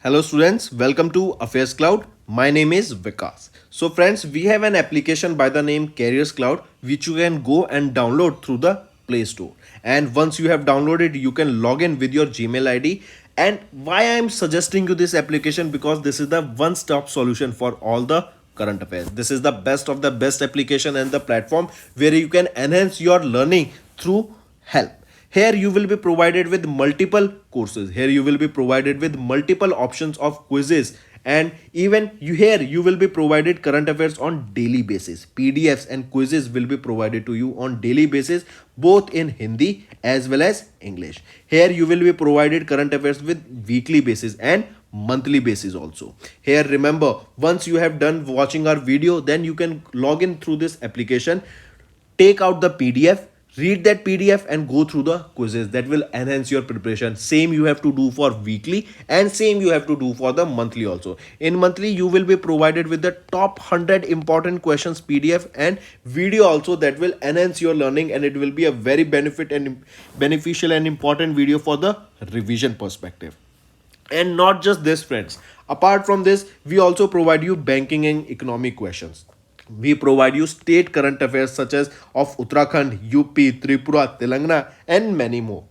Hello students, welcome to Affairscloud. My name is Vikas. So friends, we have an application by the name Careers Cloud which you can go and download through the Play Store. And once you have downloaded, you can log in with your Gmail ID. And why I am suggesting you this application, because this is the one-stop solution for all the current affairs. This is the best of the best application and the platform where you can enhance your learning through help. Here you will be provided with multiple courses. Here you will be provided with multiple options of quizzes, and even you will be provided current affairs on daily basis. PDFs and quizzes will be provided to you on daily basis, both in Hindi as well as English. Here you will be provided current affairs with weekly basis and monthly basis also. Here remember, once you have done watching our video, then you can log in through this application, take out the PDF, read that PDF and go through the quizzes. That will enhance your preparation. Same you have to do for weekly and same you have to do for the monthly also. In monthly you will be provided with the top 100 important questions PDF and video also, that will enhance your learning, and it will be a very beneficial and important video for the revision perspective. And not just this friends, apart from this we also provide you banking and economic questions. We provide you state current affairs such as of Uttarakhand, UP, Tripura, Telangana and many more.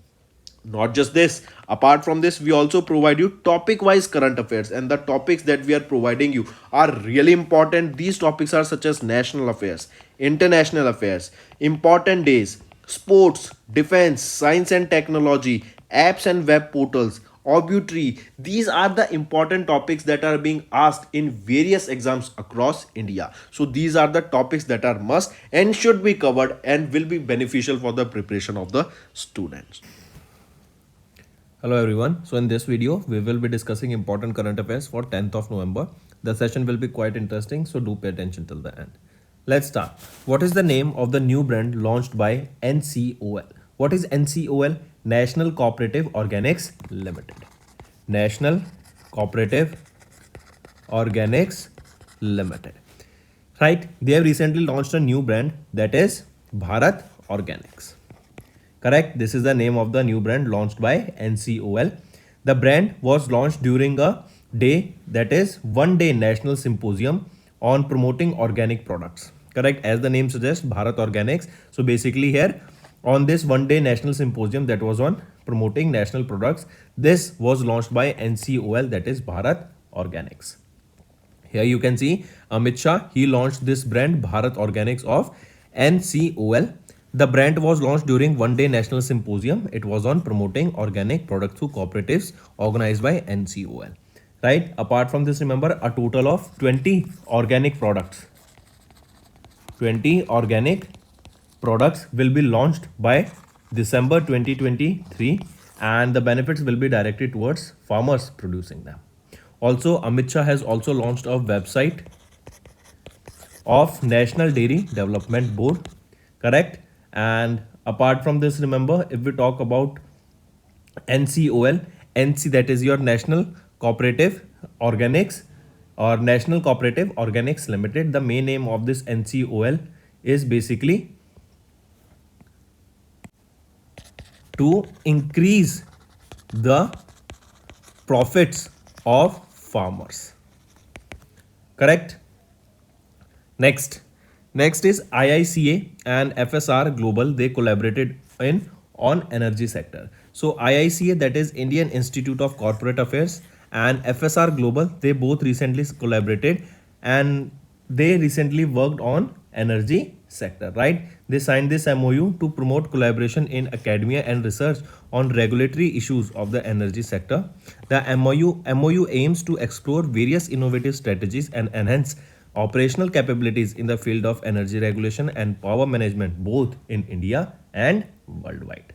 Not just this, apart from this we also provide you topic wise current affairs, and the topics that we are providing you are really important. These topics are such as national affairs, international affairs, important days, sports, defense, science and technology, apps and web portals, obituary. These are the important topics that are being asked in various exams across India. So these are the topics that are must and should be covered and will be beneficial for the preparation of the students. Hello everyone. So in this video, we will be discussing important current affairs for 10th of November. The session will be quite interesting, so do pay attention till the end. Let's start. What is the name of the new brand launched by NCOL? What is NCOL? National Cooperative Organics Limited. National Cooperative Organics Limited. Right? They have recently launched a new brand, that is Bharat Organics. Correct. This is the name of the new brand launched by NCOL. The brand was launched during a day, that is one day national symposium on promoting organic products. Correct. As the name suggests, Bharat Organics. So basically here on this one day national symposium that was on promoting national products, this was launched by NCOL, that is Bharat Organics. Here you can see Amit Shah, he launched this brand Bharat Organics of NCOL. The brand was launched during one day national symposium. It was on promoting organic products through cooperatives organized by NCOL. Right? Apart from this, remember a total of 20 organic products. 20 organic products will be launched by December 2023, and the benefits will be directed towards farmers producing them. Also, Amit Shah has also launched a website of National Dairy Development Board. Correct? And apart from this, remember, if we talk about NCOL, NC, that is your National Cooperative Organics or National Cooperative Organics Limited. The main name of this NCOL is basically to increase the profits of farmers. Correct? Next is IICA and FSR Global. They collaborated on energy sector. So IICA, that is Indian Institute of Corporate Affairs, and FSR Global, they both recently collaborated and they recently worked on energy sector. Right? They signed this MOU to promote collaboration in academia and research on regulatory issues of the energy sector. The MOU aims to explore various innovative strategies and enhance operational capabilities in the field of energy regulation and power management, both in India and worldwide.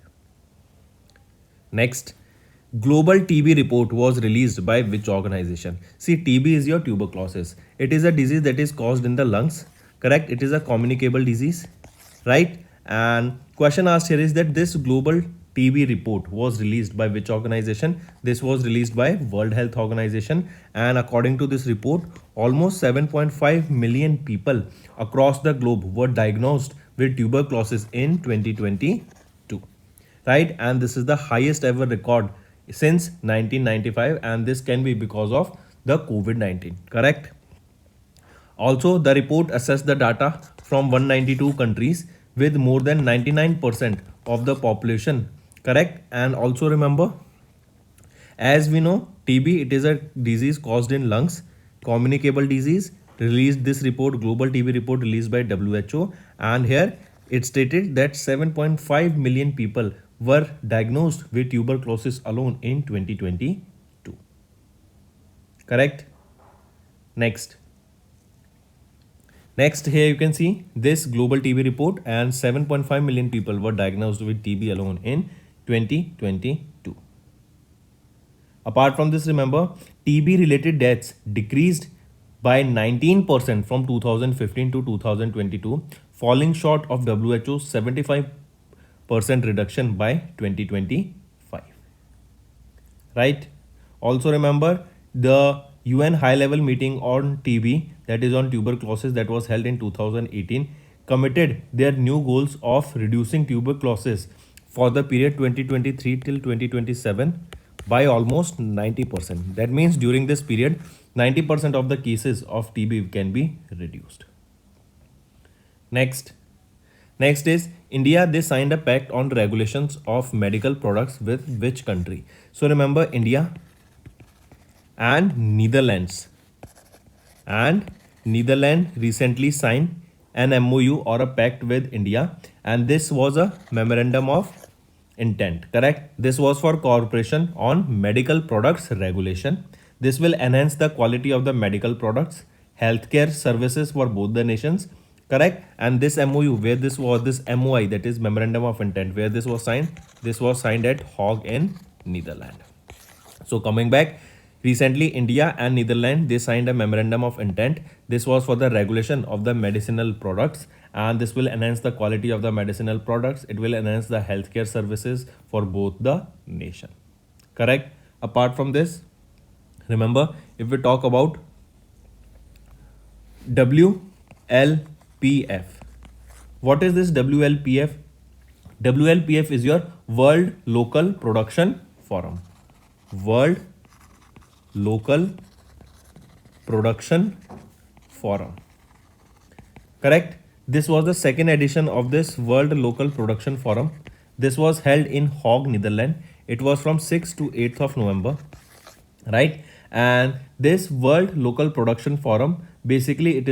Next, Global TB report was released by which organization? See, TB is your tuberculosis. It is a disease that is caused in the lungs. Correct? It is a communicable disease. Right? And question asked here is that this global TB report was released by which organization? This was released by World Health Organization, and according to this report, almost 7.5 million people across the globe were diagnosed with tuberculosis in 2022. Right? And this is the highest ever record since 1995, and this can be because of the COVID-19. Correct. Also, the report assessed the data from 192 countries with more than 99% of the population. Correct. And also remember, as we know, TB, it is a disease caused in lungs, communicable disease. Released this report, global TB report released by WHO, and here it stated that 7.5 million people were diagnosed with tuberculosis alone in 2022. Correct. Next. Next, here you can see this global TB report, and 7.5 million people were diagnosed with TB alone in 2022. Apart from this, remember, TB related deaths decreased by 19% from 2015 to 2022, falling short of WHO's 75% reduction by 2025. Right? Also remember the UN high level meeting on TB, that is on tuberculosis, that was held in 2018, committed their new goals of reducing tuberculosis for the period 2023 till 2027 by almost 90%. That means during this period 90% of the cases of TB can be reduced. Next. Next is India. They signed a pact on regulations of medical products with which country? So remember, India and Netherlands. And Netherlands recently signed an MOU or a pact with India, and this was a memorandum of intent. Correct. This was for cooperation on medical products regulation. This will enhance the quality of the medical products, healthcare services for both the nations. Correct. And this MOU, where this was, this MOI, that is memorandum of intent, where this was signed at Hague in Netherlands. So coming back, recently India and Netherlands, they signed a memorandum of intent. This was for the regulation of the medicinal products, and this will enhance the quality of the medicinal products. It will enhance the healthcare services for both the nation. Correct. Apart from this, remember, if we talk about WLPF, what is this WLPF? WLPF is your World Local Production Forum. World Local Production Forum. Correct. This was the second edition of this World Local Production Forum. This was held in Hague, Netherlands. It was from 6th to 8th of November. Right. And this World Local Production Forum, basically it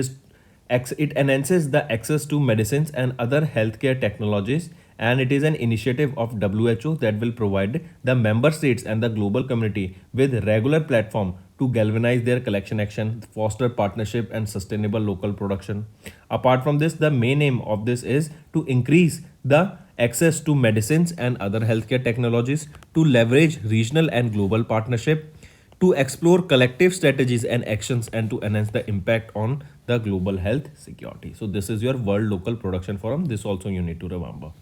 enhances the access to medicines and other healthcare technologies, and it is an initiative of WHO that will provide the member states and the global community with regular platform to galvanize their collection action, foster partnership and sustainable local production. Apart from this, the main aim of this is to increase the access to medicines and other healthcare technologies, to leverage regional and global partnership, to explore collective strategies and actions, and to enhance the impact on the global health security. So this is your World Local Production Forum. This also you need to remember.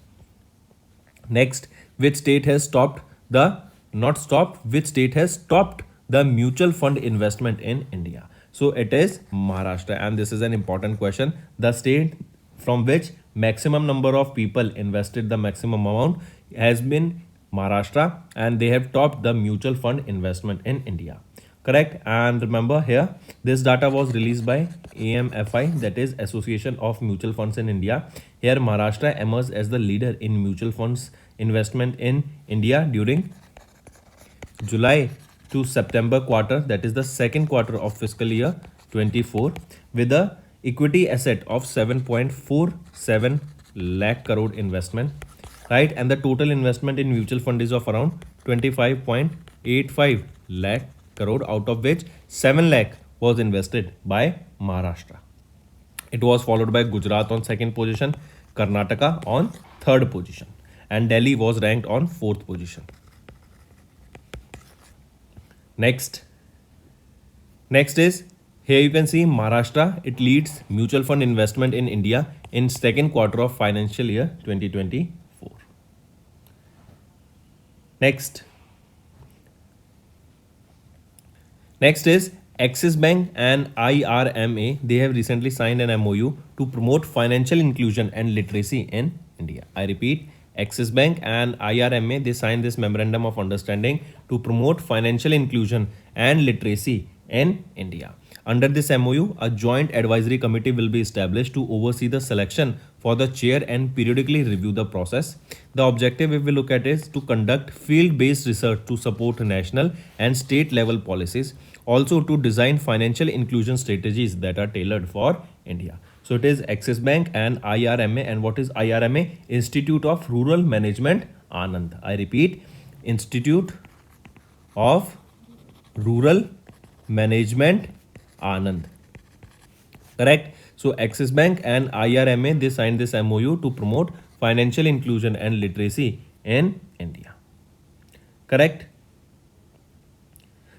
Next, which state has stopped the mutual fund investment in India? So it is Maharashtra, and this is an important question. The state from which maximum number of people invested the maximum amount has been Maharashtra, and they have topped the mutual fund investment in India. Correct. And remember here, this data was released by AMFI, that is Association of Mutual Funds in India. Here Maharashtra emerged as the leader in mutual funds investment in India during July to September quarter, that is the second quarter of fiscal year 24, with a equity asset of 7.47 lakh crore investment. Right. And the total investment in mutual fund is of around 25.85 lakh crore, out of which 7 lakh was invested by Maharashtra. It was followed by Gujarat on second position, Karnataka on third position, and Delhi was ranked on fourth position. Next is, here you can see Maharashtra, it leads mutual fund investment in India in second quarter of financial year 2024. Next is Axis Bank and IRMA. They have recently signed an MOU to promote financial inclusion and literacy in India. I repeat, Axis Bank and IRMA, they signed this memorandum of understanding to promote financial inclusion and literacy in India. Under this MOU, a joint advisory committee will be established to oversee the selection for the chair and periodically review the process. The objective, if we look at, is to conduct field-based research to support national and state level policies, also to design financial inclusion strategies that are tailored for India. So it is Axis Bank and IRMA. And what is IRMA? Institute of Rural Management Anand. I repeat, Institute of Rural Management Anand. Correct? So Axis Bank and IRMA, they signed this MOU to promote financial inclusion and literacy in India. Correct?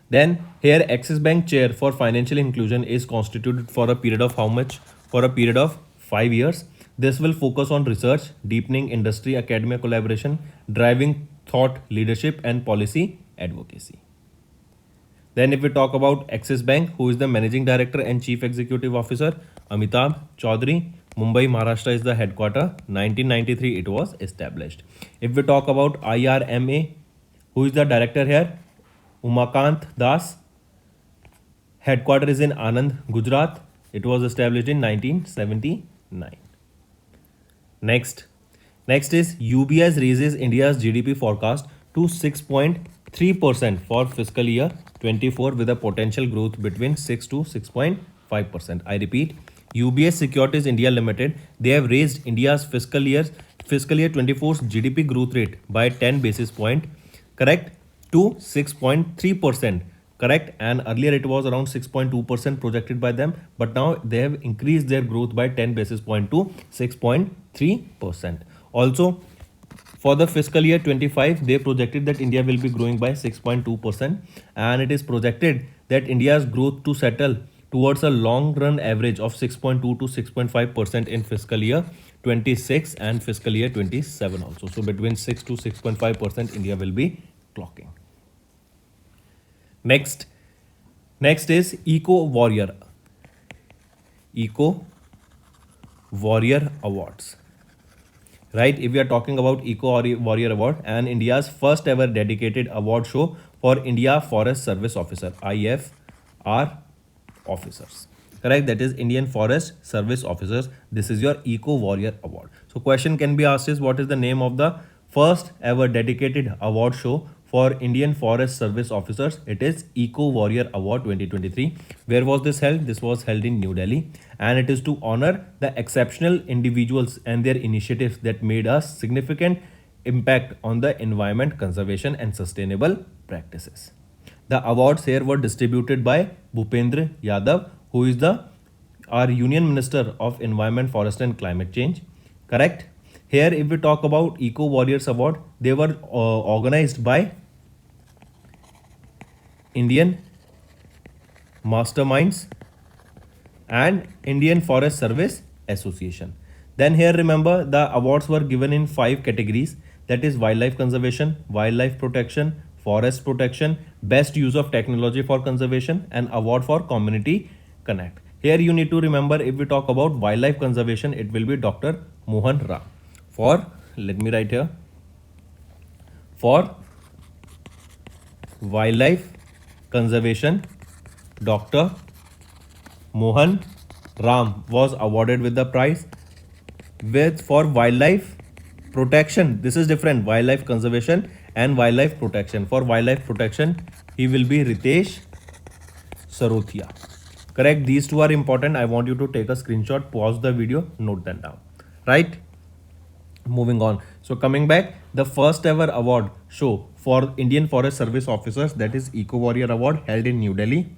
Then here Axis Bank chair for financial inclusion is constituted for a period of how much? For a period of 5 years. This will focus on research, deepening industry academia collaboration, driving thought leadership and policy advocacy. Then if we talk about Axis Bank, who is the managing director and chief executive officer? Amitabh Chaudhary. Mumbai, Maharashtra is the headquarter. 1993 it was established. If we talk about IRMA, who is the director here? Umakant Das. Headquarter is in Anand, Gujarat. It was established in 1979. Next is UBS raises India's GDP forecast to 6.3% for fiscal year 24 with a potential growth between 6 to 6.5%. I repeat, UBS Securities India Limited, they have raised India's fiscal year 24's GDP growth rate by 10 basis point, correct, to 6.3%. Correct, and earlier it was around 6.2% projected by them, but now they have increased their growth by 10 basis point to 6.3%. Also, for the fiscal year 25, they projected that India will be growing by 6.2%, and it is projected that India's growth to settle towards a long run average of 6.2 to 6.5% in fiscal year 26 and fiscal year 27 also. So between 6 to 6.5% India will be clocking. Next is Eco Warrior Awards. Right, if we are talking about Eco Warrior Award and India's first ever dedicated award show for India Forest Service Officer, IFR officers. Correct, that is Indian Forest Service Officers. This is your Eco Warrior Award. So question can be asked is, what is the name of the first ever dedicated award show for Indian Forest Service Officers? It is Eco Warrior Award 2023. Where was this held? This was held in New Delhi, and it is to honor the exceptional individuals and their initiatives that made a significant impact on the environment, conservation and sustainable practices. The awards here were distributed by Bhupendra Yadav, who is our Union Minister of Environment, Forest and Climate Change. Correct. Here, if we talk about Eco Warriors Award, they were organized by Indian Masterminds and Indian Forest Service Association. Then here remember, the awards were given in 5 categories, that is wildlife conservation, wildlife protection, forest protection, best use of technology for conservation and award for community connect. Here you need to remember, if we talk about wildlife conservation, it will be Dr. Mohan Ram. For, let me write here, for wildlife conservation, Dr. Mohan Ram was awarded with the prize. For wildlife protection, this is different, wildlife conservation and wildlife protection. For wildlife protection, he will be Ritesh Sarothia. Correct, these two are important. I want you to take a screenshot, pause the video, note them down. Right, moving on. So coming back, the first ever award show for Indian Forest Service Officers, that is Eco Warrior Award, held in New Delhi,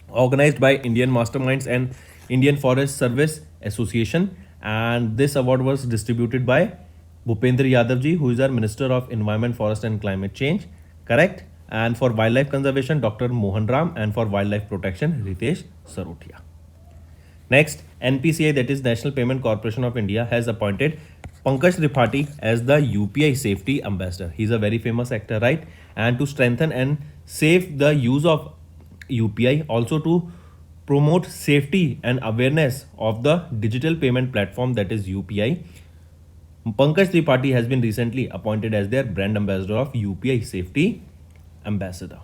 organized by Indian Masterminds and Indian Forest Service Association, and this award was distributed by Bhupendra Yadav ji, who is our Minister of Environment, Forest and Climate Change. Correct. And for wildlife conservation, Dr. Mohan Ram, and for wildlife protection, Ritesh Sarothia. Next, NPCI, that is National Payment Corporation of India, has appointed Pankaj Tripathi as the UPI Safety Ambassador. He's a very famous actor, right? And to strengthen and save the use of UPI, also to promote safety and awareness of the digital payment platform, that is UPI, Pankaj Tripathi has been recently appointed as their brand ambassador of UPI Safety Ambassador.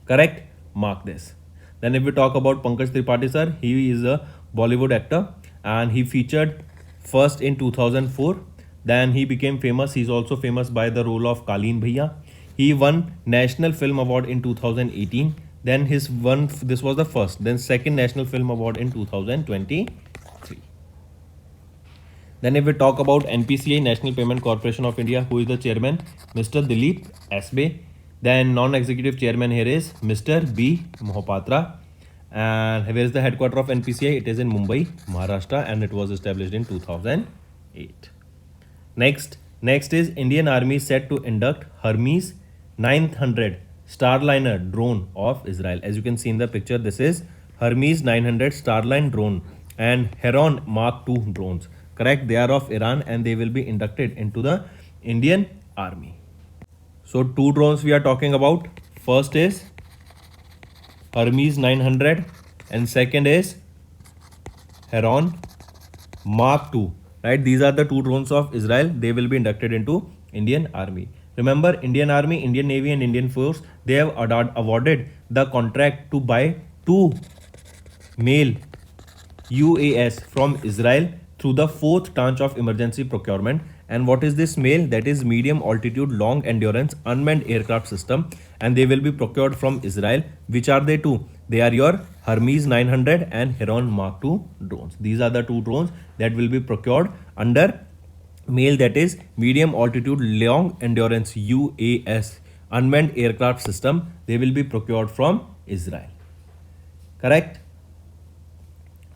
Correct? Mark this. Then if we talk about Pankaj Tripathi sir, he is a Bollywood actor and he featured first in 2004. Then he became famous. He's also famous by the role of Kaleen Bhaiya. He won National Film Award in 2018. Then this was the first. Then second National Film Award in 2023. Then if we talk about NPCI, National Payment Corporation of India, who is the chairman? Mr. Dilip Asbe. Then non-executive chairman here is Mr. B. Mohapatra. And where is the headquarter of NPCI? It is in Mumbai, Maharashtra, and it was established in 2008. Next is Indian Army set to induct Hermes 900 Starliner drone of Israel. As you can see in the picture, this is Hermes 900 Starline drone and Heron Mark II drones. Correct? They are of Iran and they will be inducted into the Indian Army. So two drones we are talking about. First is Hermes 900 and second is Heron Mark II. Right? These are the two drones of Israel. They will be inducted into Indian Army. Remember, Indian Army, Indian Navy and Indian Force, they have awarded the contract to buy two male UAS from Israel through the fourth tranche of emergency procurement. And what is this male? That is medium altitude long endurance unmanned aircraft system, and they will be procured from Israel. Which are they two? They are your Hermes 900 and Heron Mark II drones. These are the two drones that will be procured under male, that is medium altitude long endurance UAS unmanned aircraft system. They will be procured from Israel. Correct?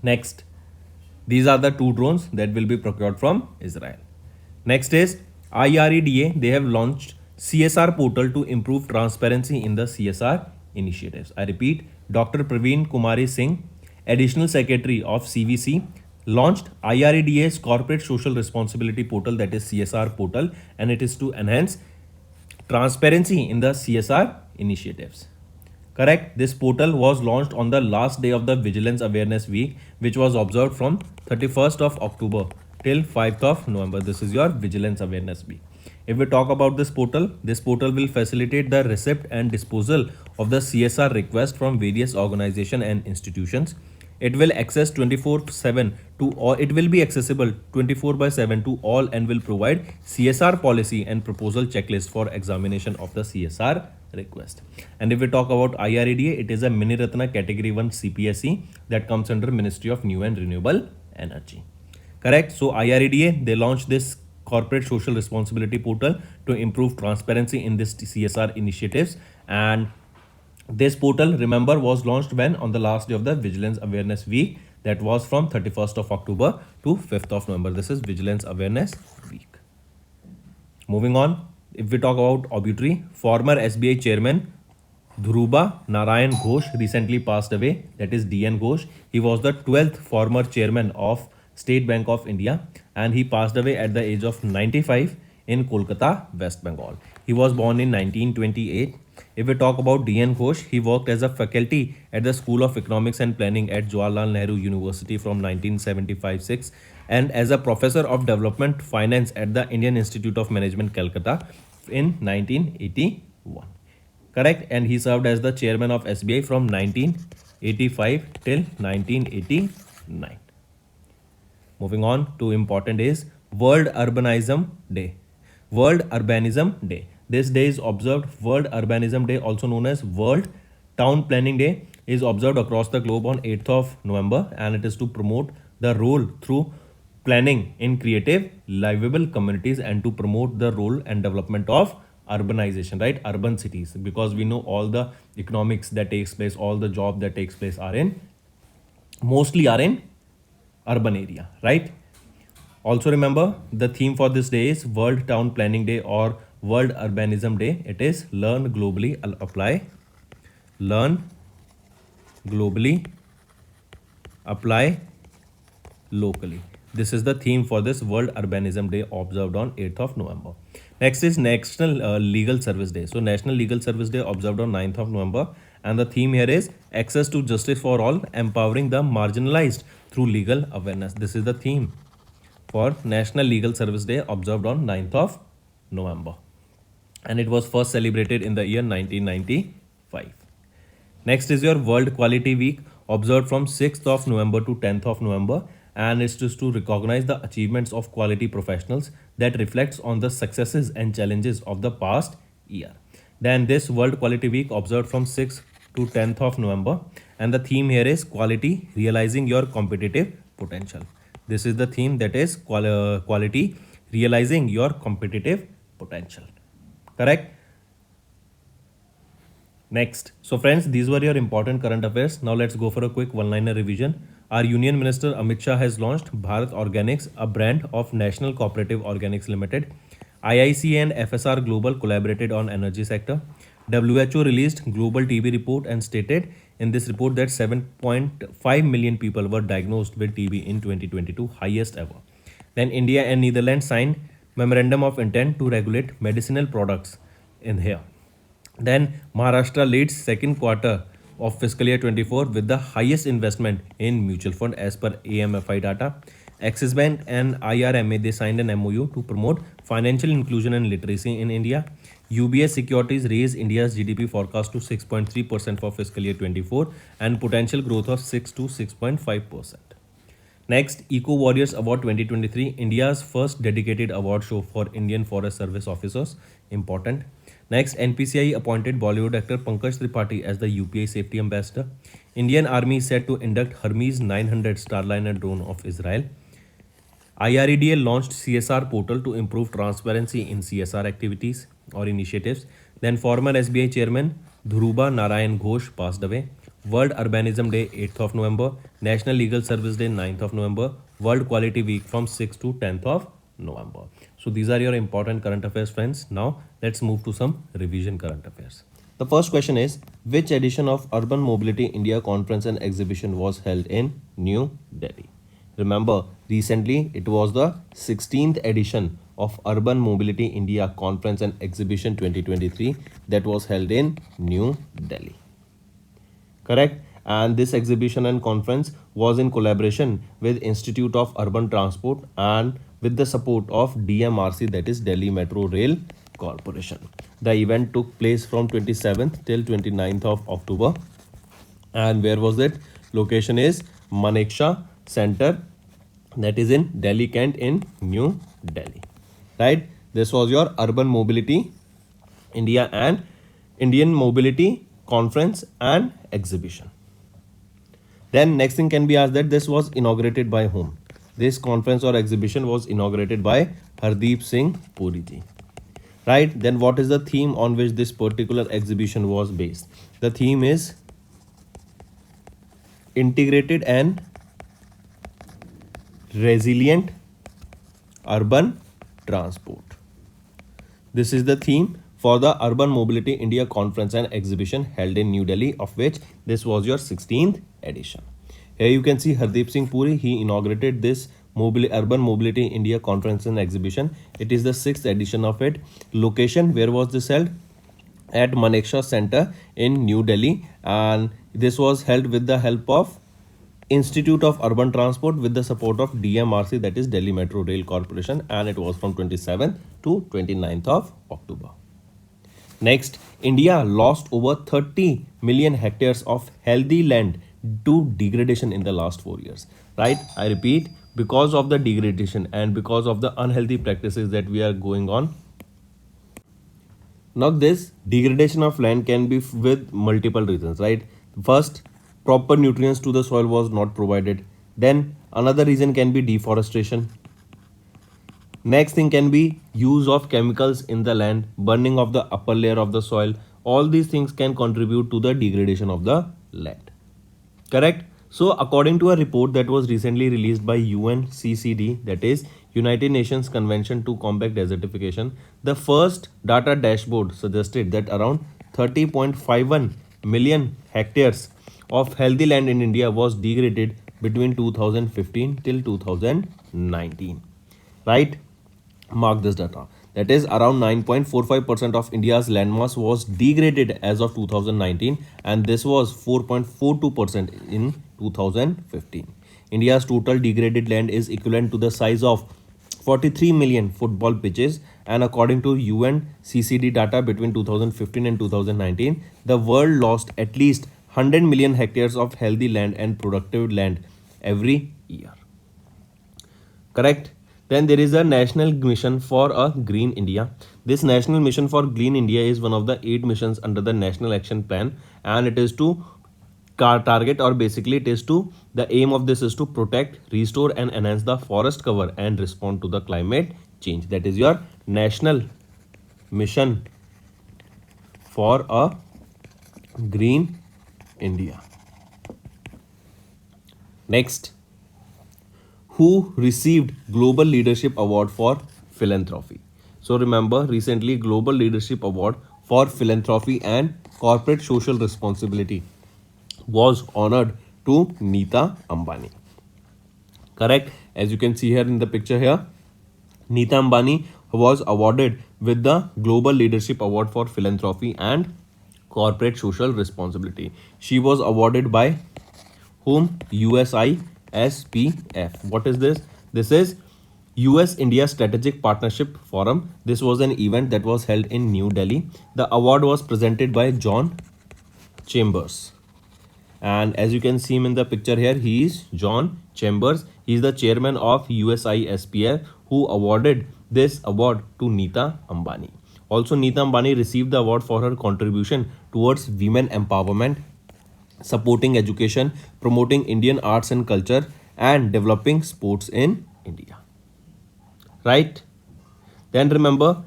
Next, these are the two drones that will be procured from Israel. Next is IREDA. They have launched CSR portal to improve transparency in the CSR initiatives. I repeat, Dr. Praveen Kumari Singh, Additional Secretary of CVC, launched IREDA's Corporate Social Responsibility Portal, that is CSR portal, and it is to enhance transparency in the CSR initiatives. Correct? This portal was launched on the last day of the Vigilance Awareness Week, which was observed from 31st of October till 5th of November. This is your Vigilance Awareness Week. If we talk about this portal will facilitate the receipt and disposal of the CSR request from various organizations and institutions. It will access 24/7 to all. It will be accessible 24/7 to all and will provide CSR policy and proposal checklist for examination of the CSR request. And if we talk about IREDA, it is a Mini Ratna Category 1 CPSE that comes under Ministry of New and Renewable Energy. Correct? So IREDA, they launched this corporate social responsibility portal to improve transparency in this CSR initiatives. And this portal, remember, was launched when? On the last day of the Vigilance Awareness Week. That was from 31st of October to 5th of November. This is Vigilance Awareness Week. Moving on, if we talk about obituary, former SBI chairman Dhruba Narayan Ghosh recently passed away. That is DN Ghosh. He was the 12th former chairman of State Bank of India, and he passed away at the age of 95 in Kolkata, West Bengal. He was born in 1928. If we talk about DN Ghosh, he worked as a faculty at the School of Economics and Planning at Jawaharlal Nehru University from 1975-6 and as a professor of development finance at the Indian Institute of Management, Calcutta in 1981. Correct? And he served as the chairman of SBI from 1985 till 1989. Moving on to important is World Urbanism Day. World Urbanism Day. This day is observed. World Urbanism Day, also known as World Town Planning Day, is observed across the globe on 8th of November, and it is to promote the role through planning in creative, livable communities and to promote the role and development of urbanization, right? Urban cities, because we know all the economics that takes place, all the job that takes place mostly are in urban area, right? Also remember, the theme for this day is World Town Planning Day or World Urbanism Day. It is learn globally, apply. Learn globally, apply locally. This is the theme for this World Urbanism Day observed on 8th of November. Next is National Legal Service Day. So National Legal Service Day observed on 9th of November, and the theme here is access to justice for all, empowering the marginalized through legal awareness. This is the theme. for National Legal Service Day observed on 9th of November. And it was first celebrated in the year 1995. Next is your World Quality Week observed from 6th of November to 10th of November, and it's just to recognize the achievements of quality professionals that reflects on the successes and challenges of the past year. Then this World Quality Week observed from 6th to 10th of November, and the theme here is quality realizing your competitive potential. This is the theme, that is quality realizing your competitive potential. Correct? Next. So friends, these were your important current affairs. Now let's go for a quick one-liner revision. Our Union Minister Amit Shah has launched Bharat Organics, a brand of National Cooperative Organics Limited. IIC and FSR Global collaborated on energy sector. WHO released global TB report and stated in this report that 7.5 million people were diagnosed with TB in 2022, highest ever. Then India and Netherlands signed memorandum of intent to regulate medicinal products in here. Then Maharashtra leads second quarter of fiscal year 24 with the highest investment in mutual fund as per AMFI data. Axis Bank and IRMA, they signed an MOU to promote financial inclusion and literacy in India. UBS Securities raised India's GDP forecast to 6.3% for fiscal year 24 and potential growth of 6 to 6.5%. Next, Eco Warriors Award 2023, India's first dedicated award show for Indian Forest Service officers. Important. Next, NPCI appointed Bollywood actor Pankaj Tripathi as the UPI Safety Ambassador. Indian Army is set to induct Hermes 900 Starliner drone of Israel. IREDL launched CSR portal to improve transparency in CSR activities or initiatives. Then former SBI chairman Dhruba Narayan Ghosh passed away. World Urbanism Day 8th of November. National Legal Service Day 9th of November. World Quality Week from 6th to 10th of November. So these are your important current affairs, friends. Now let's move to some revision current affairs. The first question is, which edition of Urban Mobility India Conference and Exhibition was held in New Delhi? Remember, recently it was the 16th edition of Urban Mobility India Conference and Exhibition 2023 that was held in New Delhi. Correct? And this exhibition and conference was in collaboration with Institute of Urban Transport and with the support of DMRC, that is Delhi Metro Rail Corporation. The event took place from 27th till 29th of October. And where was it? Location is Maneksha Center, that is in Delhi Kent in New Delhi. Right? This was your Urban Mobility India and Indian Mobility Conference and Exhibition. Then next thing can be asked that this was inaugurated by whom? This conference or exhibition was inaugurated by Hardeep Singh Puri ji. Right? Then what is the theme on which this particular exhibition was based? The theme is integrated and resilient urban transport. This is the theme for the Urban Mobility India Conference and Exhibition held in New Delhi, of which this was your 16th edition. Here you can see Hardeep Singh Puri, he inaugurated this Urban Mobility India Conference and Exhibition. It is the 6th edition of it. Location, where was this held? At Maneksha Center in New Delhi, and this was held with the help of Institute of Urban Transport with the support of DMRC, that is Delhi Metro Rail Corporation, and it was from 27th to 29th of October. Next, India lost over 30 million hectares of healthy land to degradation in the last 4 years. Right? I repeat, because of the degradation and because of the unhealthy practices that we are going on. Now this degradation of land can be with multiple reasons, right? First, proper nutrients to the soil was not provided. Then another reason can be deforestation. Next thing can be use of chemicals in the land, burning of the upper layer of the soil. All these things can contribute to the degradation of the land. Correct? So according to a report that was recently released by UNCCD, that is United Nations Convention to Combat Desertification, the first data dashboard suggested that around 30.51 million hectares of healthy land in India was degraded between 2015 till 2019. Right? Mark this data. That is around 9.45% of India's landmass was degraded as of 2019, and this was 4.42% in 2015. India's total degraded land is equivalent to the size of 43 million football pitches, and according to UN CCD data between 2015 and 2019, the world lost at least 100 million hectares of healthy land and productive land every year. Correct? Then there is a national mission for a green India. This national mission for green India is one of the 8 missions under the national action plan, and it is to target, or basically it is to, the aim of this is to protect, restore and enhance the forest cover and respond to the climate change. That is your national mission for a green India. Next, who received Global Leadership Award for Philanthropy? So remember, recently Global Leadership Award for Philanthropy and Corporate Social Responsibility was honored to Neeta Ambani. Correct? As you can see here in the picture here, Neeta Ambani was awarded with the Global Leadership Award for Philanthropy and Corporate Social Responsibility. She was awarded by whom? USISPF. What is this? This is US India Strategic Partnership Forum. This was an event that was held in New Delhi. The award was presented by John Chambers. And as you can see him in the picture here, he is John Chambers. He is the chairman of USISPF, who awarded this award to Neeta Ambani. Also, Neeta Ambani received the award for her contribution towards women empowerment, supporting education, promoting Indian arts and culture, and developing sports in India. Right? Then remember,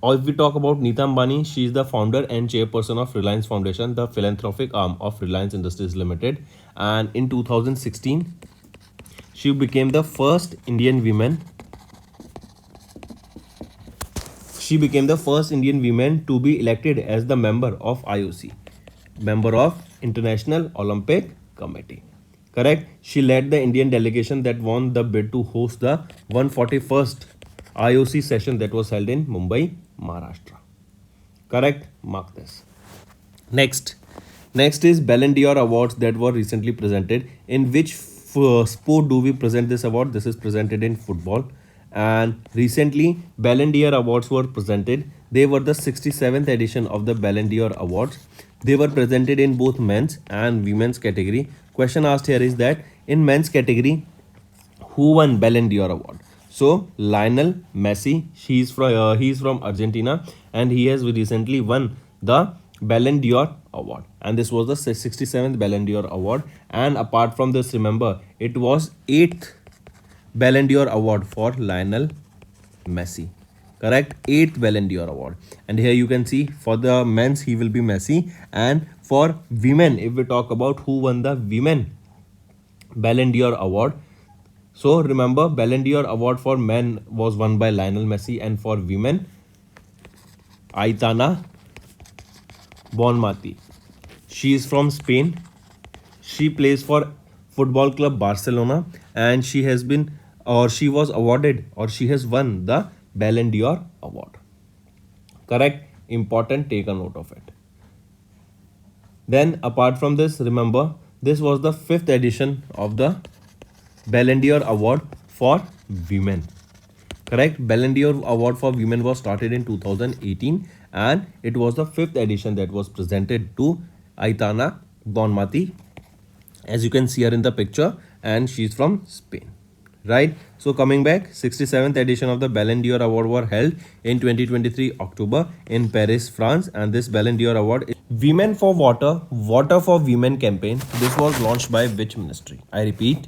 if we talk about Neeta Ambani, she is the founder and chairperson of Reliance Foundation, the philanthropic arm of Reliance Industries Limited. And in 2016, she became the first Indian woman. She became the first Indian woman to be elected as the member of IOC, member of International Olympic Committee. Correct? She led the Indian delegation that won the bid to host the 141st IOC session that was held in Mumbai, Maharashtra. Correct? Mark this. Next is Ballon d'Or awards that were recently presented. In which sport do we present this award? This is presented in football. And recently Ballon d'Or awards were presented. They were the 67th edition of the Ballon d'Or awards. They were presented in both men's and women's category. Question asked here is that in men's category, who won Ballon d'Or award? So Lionel Messi, he's from Argentina, and he has recently won the Ballon d'Or award, and this was the 67th Ballon d'Or award. And apart from this, remember, it was 8th Ballon d'Or award for Lionel Messi. Correct? 8th Ballon d'Or award. And here you can see for the men's he will be Messi, and for women, if we talk about who won the women Ballon d'Or award, so remember, Ballon d'Or award for men was won by Lionel Messi, and for women, Aitana Bonmati. She is from Spain. She plays for Football Club Barcelona, and she has been, or she was awarded, or she has won the Ballon d'Or award. Correct? Important, take a note of it. Then apart from this, remember, this was the 5th edition of the Ballon d'Or award for women. Correct? Ballon d'Or award for women was started in 2018, and it was the 5th edition that was presented to Aitana Bonmati, as you can see her in the picture, and she's from Spain. Right? So coming back, 67th edition of the Ballon d'Or award were held in 2023 October in Paris, France, and this Ballon d'Or award is Women for Water, Water for Women campaign. This was launched by which ministry? I repeat,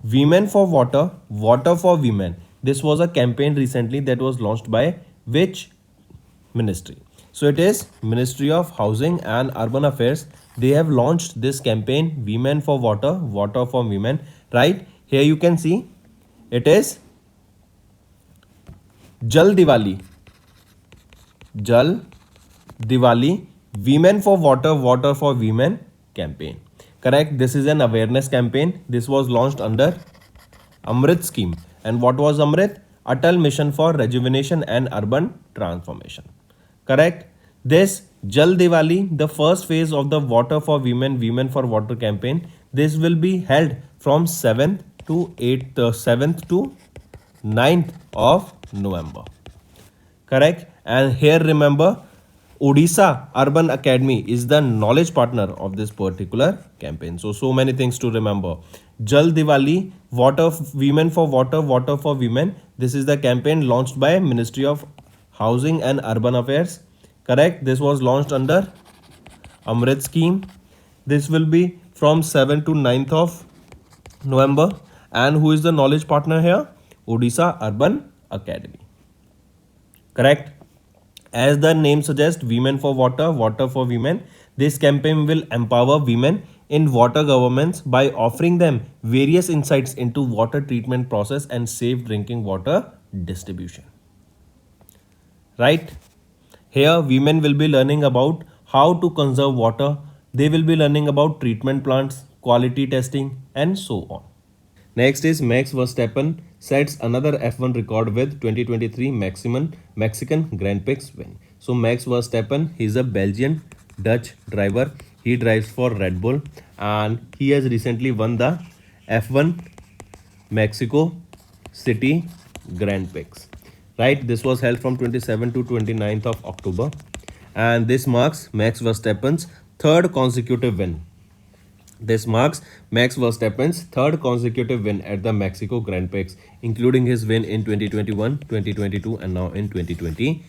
Women for Water, Water for Women. This was a campaign recently that was launched by which ministry? So it is Ministry of Housing and Urban Affairs. They have launched this campaign, Women for Water, Water for Women. Right? Here you can see it is Jal Diwali. Jal Diwali, Women for Water, Water for Women campaign. Correct? This is an awareness campaign. This was launched under Amrit scheme. And what was Amrit? Atal Mission for Rejuvenation and Urban Transformation. Correct? This Jal Diwali, the first phase of the Water for Women, Women for Water campaign, This will be held from 7th to 9th of November. Correct? And here remember, Odisha Urban Academy is the knowledge partner of this particular campaign. So many things to remember. Jal Diwali, water, women for water, water for women. This is the campaign launched by Ministry of Housing and Urban Affairs. Correct? This was launched under Amrit scheme. This will be from 7th to 9th of November. And who is the knowledge partner here? Odisha Urban Academy. Correct? As the name suggests, women for water, water for women. This campaign will empower women in water governments by offering them various insights into water treatment process and safe drinking water distribution. Right? Here, women will be learning about how to conserve water. They will be learning about treatment plants, quality testing, and so on. Next is Max Verstappen sets another F1 record with 2023 maximum Mexican Grand Prix win. So Max Verstappen, he's a Belgian Dutch driver. He drives for Red Bull and he has recently won the F1 Mexico City Grand Prix. Right, this was held from 27th to 29th of October and this marks Max Verstappen's third consecutive win. This marks Max Verstappen's third consecutive win at the Mexico Grand Prix, including his win in 2021, 2022 and now in 2023.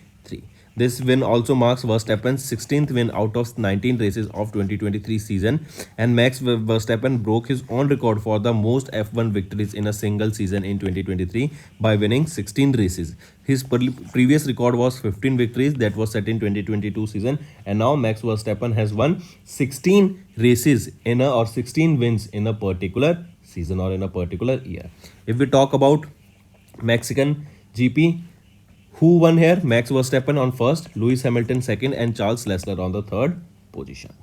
This win also marks Verstappen's 16th win out of 19 races of 2023 season, and Max Verstappen broke his own record for the most F1 victories in a single season in 2023 by winning 16 races. His previous record was 15 victories that was set in 2022 season, and now Max Verstappen has won 16 races in a or 16 wins in a particular season or in a particular year. If we talk about Mexican GP, who won here? Max Verstappen on first, Lewis Hamilton second, and Charles Leclerc on the third position.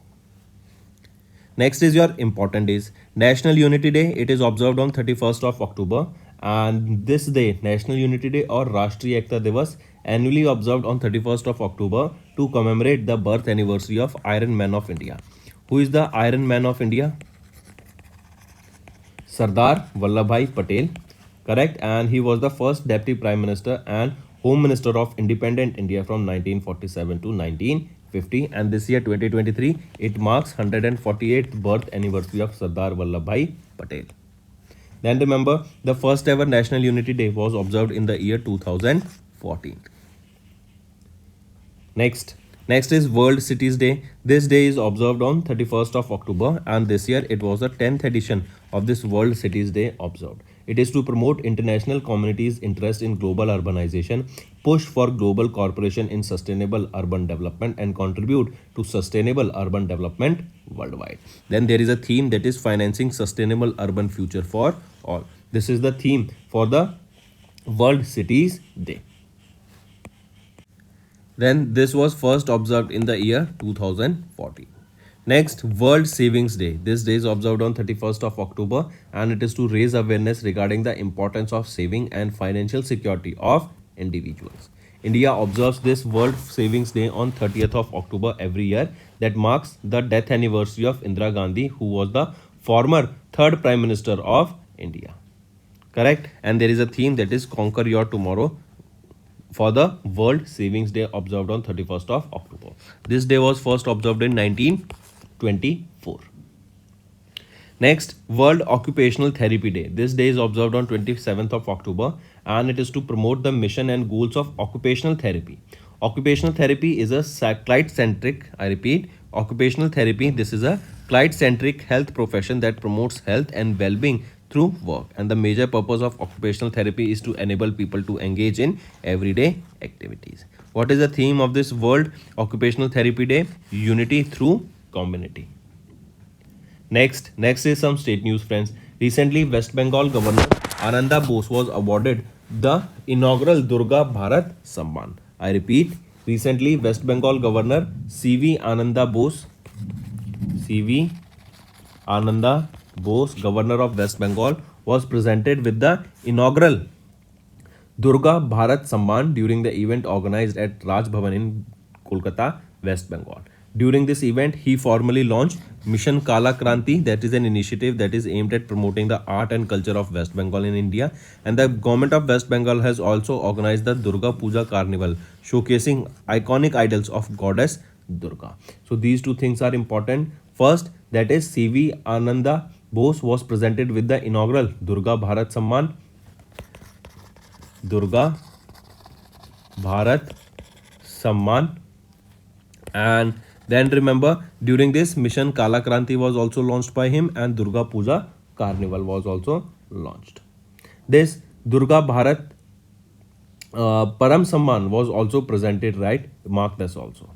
Next is your important days. National Unity Day. It is observed on 31st of October. And this day, National Unity Day or Rashtriya Ekta Divas, annually observed on 31st of October to commemorate the birth anniversary of Iron Man of India. Who is the Iron Man of India? Sardar Vallabhbhai Patel. Correct? And he was the first Deputy Prime Minister and Home Minister of Independent India from 1947 to 1950, and this year 2023 it marks 148th birth anniversary of Sardar Vallabhbhai Patel. Then remember, the first ever National Unity Day was observed in the year 2014. Next is World Cities Day. This day is observed on 31st of October and this year it was the 10th edition of this World Cities Day observed. It is to promote international communities' interest in global urbanization, push for global cooperation in sustainable urban development and contribute to sustainable urban development worldwide. Then there is a theme that is financing sustainable urban future for all. This is the theme for the World Cities Day. Then this was first observed in the year 2014. Next, World Savings Day. This day is observed on 31st of October and it is to raise awareness regarding the importance of saving and financial security of individuals. India observes this World Savings Day on 30th of October every year. That marks the death anniversary of Indira Gandhi, who was the former third Prime Minister of India. Correct? And there is a theme that is Conquer Your Tomorrow for the World Savings Day observed on 31st of October. This day was first observed in 1924. Next, World Occupational Therapy Day. This day is observed on 27th of October and it is to promote the mission and goals of occupational therapy. Occupational therapy is a client-centric, I repeat, occupational therapy. This is a client-centric health profession that promotes health and well-being through work, and the major purpose of occupational therapy is to enable people to engage in everyday activities. What is the theme of this World Occupational Therapy Day? Unity through community. Next is some state news, friends. Recently, West Bengal Governor Ananda Bose was awarded the inaugural Durga Bharat Samman. I repeat, recently West Bengal Governor C.V. Ananda Bose, Governor of West Bengal, was presented with the inaugural Durga Bharat Samman during the event organized at Raj Bhavan in Kolkata, West Bengal. During this event, he formally launched Mission Kala Kranti, that is an initiative that is aimed at promoting the art and culture of West Bengal in India. And the government of West Bengal has also organized the Durga Puja Carnival, showcasing iconic idols of goddess Durga. So these two things are important. First, that is C.V. Ananda Bose was presented with the inaugural Durga Bharat Samman. Durga Bharat Samman. And then remember, during this mission Kala Kranti was also launched by him, and Durga Puja Carnival was also launched. This Durga Bharat Param Samman was also presented, right? Mark this also.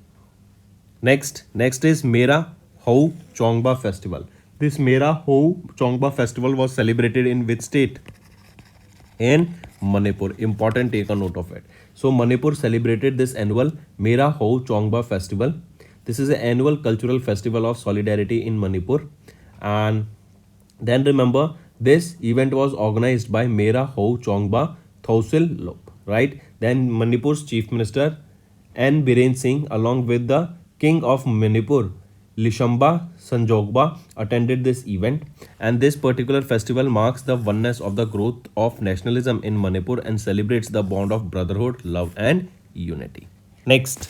Next is Mera Hou Chongba Festival. This Mera Hou Chongba Festival was celebrated in which state? In Manipur. Important, take a note of it. So Manipur celebrated this annual Mera Hou Chongba Festival. This is an annual cultural festival of solidarity in Manipur. And then remember, this event was organized by Mera Hou Chongba Thausil Lop, right? Then Manipur's Chief Minister N. Biren Singh along with the King of Manipur Lishamba Sanjogba attended this event, and this particular festival marks the oneness of the growth of nationalism in Manipur and celebrates the bond of brotherhood, love and unity. Next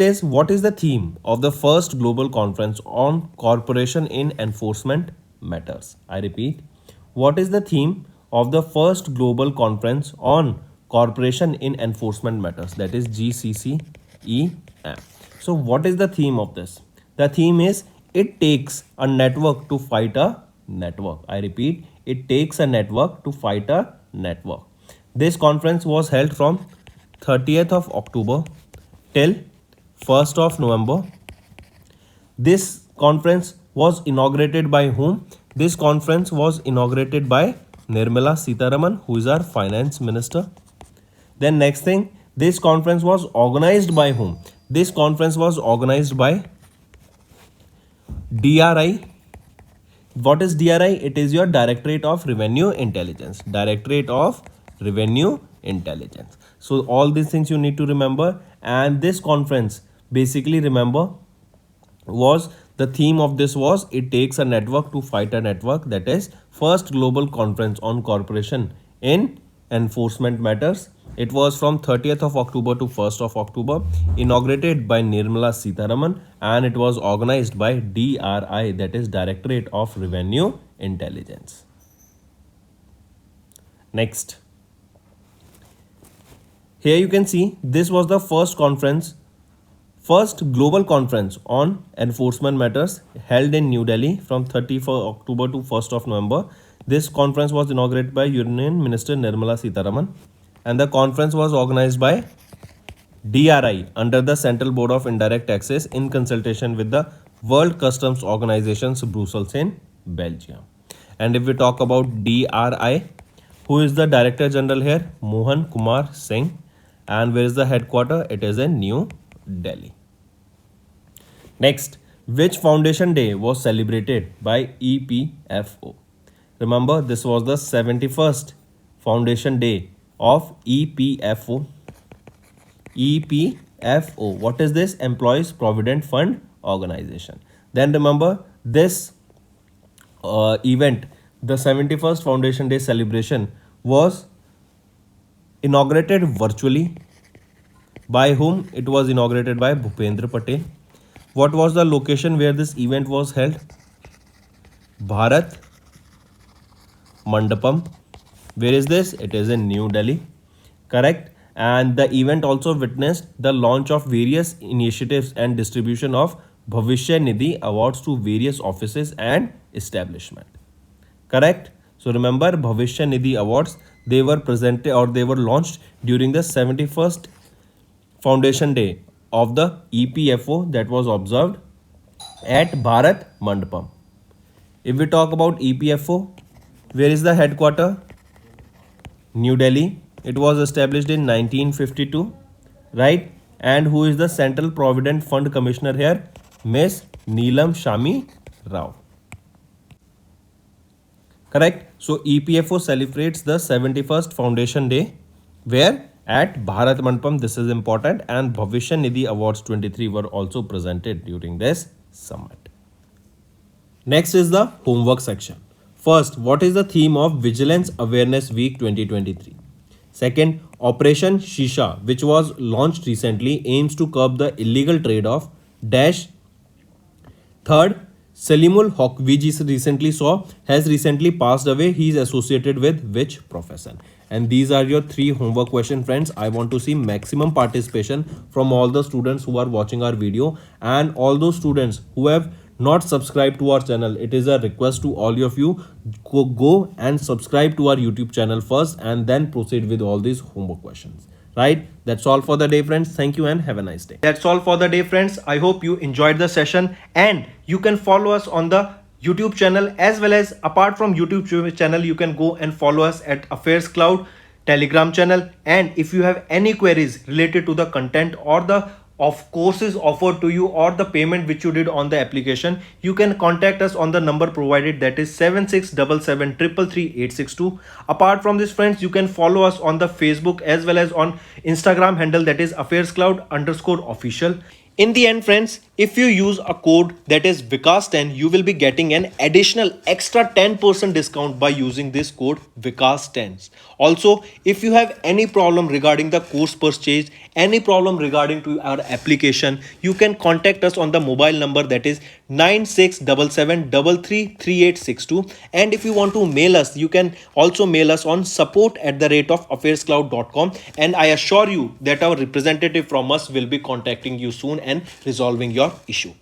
is, what is the theme of the first global conference on cooperation in enforcement matters? I repeat, what is the theme of the first global conference on cooperation in enforcement matters, that is GCCEM? So what is the theme of this? The theme is, it takes a network to fight a network. I repeat, it takes a network to fight a network. This conference was held from 30th of October till 1st of November. This conference was inaugurated by whom? This conference was inaugurated by Nirmala Sitharaman, who is our finance minister. Then next thing, this conference was organized by whom? This conference was organized by DRI. What is DRI? It is your Directorate of Revenue Intelligence. Directorate of Revenue Intelligence. So all these things you need to remember. And this conference, basically remember, was the theme of this was, it takes a network to fight a network. That is first global conference on cooperation in enforcement matters. It was from 30th of October to 1st of October, inaugurated by Nirmala Sitharaman, and it was organized by DRI, that is Directorate of Revenue Intelligence. Next. Here you can see, this was the first global conference on enforcement matters held in New Delhi from 31st October to 1st of November. This conference was inaugurated by Union Minister Nirmala Sitharaman, and the conference was organized by DRI under the Central Board of Indirect Taxes in consultation with the World Customs Organization's Brussels in Belgium. And if we talk about DRI, who is the Director General here? Mohan Kumar Singh. And where is the headquarters? It is in New Delhi. Next, which foundation day was celebrated by EPFO? Remember, this was the 71st foundation day of EPFO. EPFO. What is this? Employees Provident Fund Organization. Then remember, this event, the 71st Foundation Day celebration, was inaugurated virtually. By whom? It was inaugurated by Bhupendra Patel. What was the location where this event was held? Bharat Mandapam. Where is this? It is in New Delhi. Correct. And the event also witnessed the launch of various initiatives and distribution of Bhavishya Nidhi awards to various offices and establishment. Correct. So remember, Bhavishya Nidhi awards, they were presented or they were launched during the 71st Foundation Day of the EPFO that was observed at Bharat Mandapam. If we talk about EPFO, where is the headquarters? New Delhi. It was established in 1952, right? And who is the Central Provident Fund Commissioner here? Miss Neelam Shami Rao. Correct. So EPFO celebrates the 71st Foundation Day where? at Bharat Mandapam. This is important, and Bhavishya Nidhi Awards 23 were also presented during this summit. Next is the homework section. First, what is the theme of Vigilance Awareness Week 2023? Second, Operation Shisha, which was launched recently, aims to curb the illegal trade of dash. Third, Salimul Haq, we just recently saw, has recently passed away. He is associated with which profession? And these are your three homework question, friends. I want to see maximum participation from all the students who are watching our video, and all those students who have not subscribed to our channel. It is a request to all of you, go and subscribe to our YouTube channel first and then proceed with all these homework questions. Right? That's all for the day, friends. Thank you and have a nice day. That's all for the day, friends. I hope you enjoyed the session, and you can follow us on the YouTube channel, as well as apart from YouTube channel, you can go and follow us at Affairscloud Telegram channel. And if you have any queries related to the content or the of courses offered to you or the payment which you did on the application, you can contact us on the number provided, that is 7677333862. Apart from this, friends, you can follow us on the Facebook as well as on Instagram handle, that is Affairscloud_official. In the end, friends, if you use a code that is Vikas10, you will be getting an additional extra 10% discount by using this code Vikas10. Also, if you have any problem regarding the course purchase, any problem regarding to our application, you can contact us on the mobile number, that is 9677333862. And if you want to mail us, you can also mail us on support@affairscloud.com, and I assure you that our representative from us will be contacting you soon and resolving your issue.